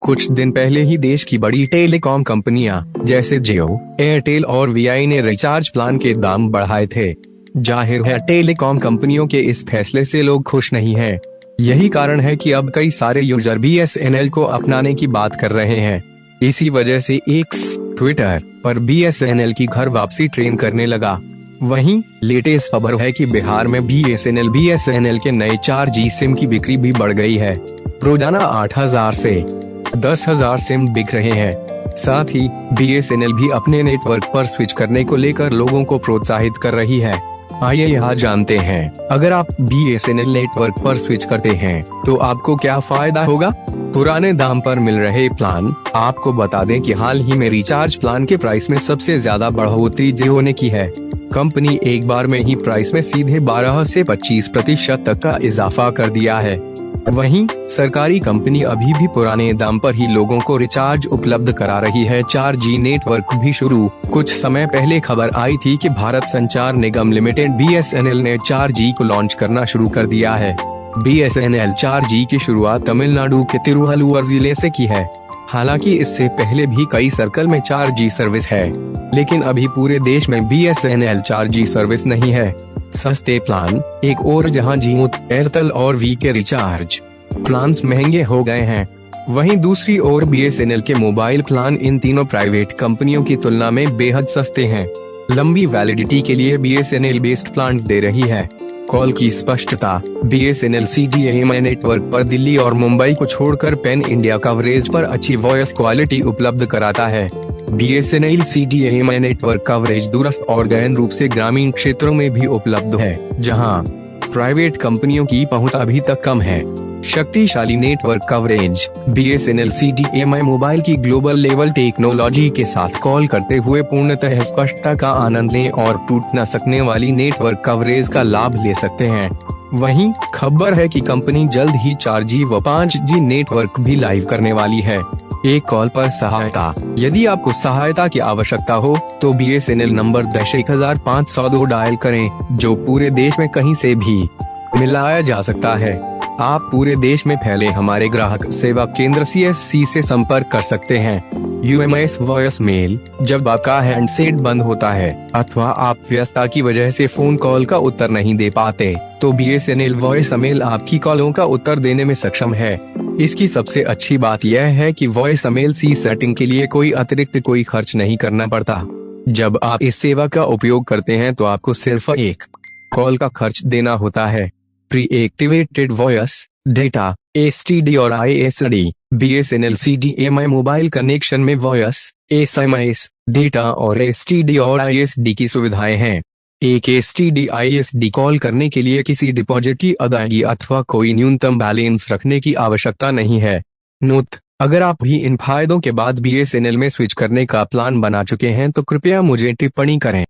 कुछ दिन पहले ही देश की बड़ी टेलीकॉम कंपनियां जैसे जियो, एयरटेल और वीआई ने रिचार्ज प्लान के दाम बढ़ाए थे। जाहिर है टेलीकॉम कंपनियों के इस फैसले से लोग खुश नहीं हैं। यही कारण है कि अब कई सारे यूजर बीएसएनएल को अपनाने की बात कर रहे हैं। इसी वजह से एक्स ट्विटर पर बीएसएनएल की घर वापसी ट्रेंड करने लगा। वहीं लेटेस्ट खबर है कि बिहार में बीएसएनएल के नए 4G सिम की बिक्री भी बढ़ गई है। रोजाना 8,000 से 10,000 सिम बिक रहे हैं। साथ ही बीएसएनएल भी अपने नेटवर्क पर स्विच करने को लेकर लोगों को प्रोत्साहित कर रही है। आइए यहाँ जानते हैं, अगर आप बीएसएनएल नेटवर्क पर स्विच करते हैं तो आपको क्या फायदा होगा। पुराने दाम पर मिल रहे प्लान। आपको बता दें कि हाल ही में रिचार्ज प्लान के प्राइस में सबसे ज्यादा बढ़ोतरी जियो ने की है। कंपनी एक बार में ही प्राइस में सीधे 12 से 25% तक का इजाफा कर दिया है। वहीं सरकारी कंपनी अभी भी पुराने दाम पर ही लोगों को रिचार्ज उपलब्ध करा रही है। 4G नेटवर्क भी शुरू। कुछ समय पहले खबर आई थी कि भारत संचार निगम लिमिटेड बीएसएनएल ने 4G को लॉन्च करना शुरू कर दिया है। बीएसएनएल 4G की शुरुआत तमिलनाडु के तिरुवल्लुवर जिले से की है। हालांकि इससे पहले भी कई सर्कल में 4G सर्विस है, लेकिन अभी पूरे देश में बीएसएनएल 4G सर्विस नहीं है। सस्ते प्लान एक और जहां जियो, एयरटेल और वी के रिचार्ज प्लान्स महंगे हो गए हैं, वहीं दूसरी ओर बीएसएनएल के मोबाइल प्लान इन तीनों प्राइवेट कंपनियों की तुलना में बेहद सस्ते हैं। लंबी वैलिडिटी के लिए बीएसएनएल बेस्ड प्लान्स दे रही है। कॉल की स्पष्टता। बीएसएनएल सीडीएमए नेटवर्क पर दिल्ली और मुंबई को छोड़कर पैन इंडिया कवरेज पर अच्छी वॉइस क्वालिटी उपलब्ध कराता है। बीएसएनएल सीडीएमए नेटवर्क कवरेज दूरस्थ और गहन रूप से ग्रामीण क्षेत्रों में भी उपलब्ध है, जहां प्राइवेट कंपनियों की पहुंच अभी तक कम है। शक्तिशाली network coverage. BSNL CDMA mobile की ग्लोबल लेवल टेक्नोलॉजी के साथ कॉल करते हुए पूर्णतः स्पष्टता का आनंद लें और टूट न सकने वाली नेटवर्क कवरेज का लाभ ले सकते हैं। वहीं खबर है कि कंपनी जल्द ही 4G व 5G नेटवर्क भी लाइव करने वाली है। एक कॉल पर सहायता। यदि आपको सहायता की आवश्यकता हो तो बीएसएनएल नंबर #1502 डायल करें, जो पूरे देश में कहीं से भी मिलाया जा सकता है। आप पूरे देश में फैले हमारे ग्राहक सेवा केंद्र CSC से संपर्क कर सकते हैं। UMS voice mail. जब आपका हैंडसेट बंद होता है अथवा आप व्यस्तता की वजह से फोन कॉल का उत्तर नहीं दे पाते, तो बीएसएनएल वॉइस मेल आपकी कॉलों का उत्तर देने में सक्षम है। इसकी सबसे अच्छी बात यह है कि वॉइस मेल सी सेटिंग के लिए कोई अतिरिक्त खर्च नहीं करना पड़ता। जब आप इस सेवा का उपयोग करते हैं तो आपको सिर्फ एक कॉल का खर्च देना होता है। Pre activated voice data STD और ISD। BSNL CDMA mobile connection में वॉइस, SMS, डेटा और STD और ISD की सुविधाएं हैं। एक STD ISD कॉल करने के लिए किसी डिपॉजिट की अदायगी अथवा कोई न्यूनतम बैलेंस रखने की आवश्यकता नहीं है। नोट: अगर आप भी इन फायदों के बाद बीएसएनएल में स्विच करने का प्लान बना चुके हैं तो कृपया मुझे टिप्पणी करें।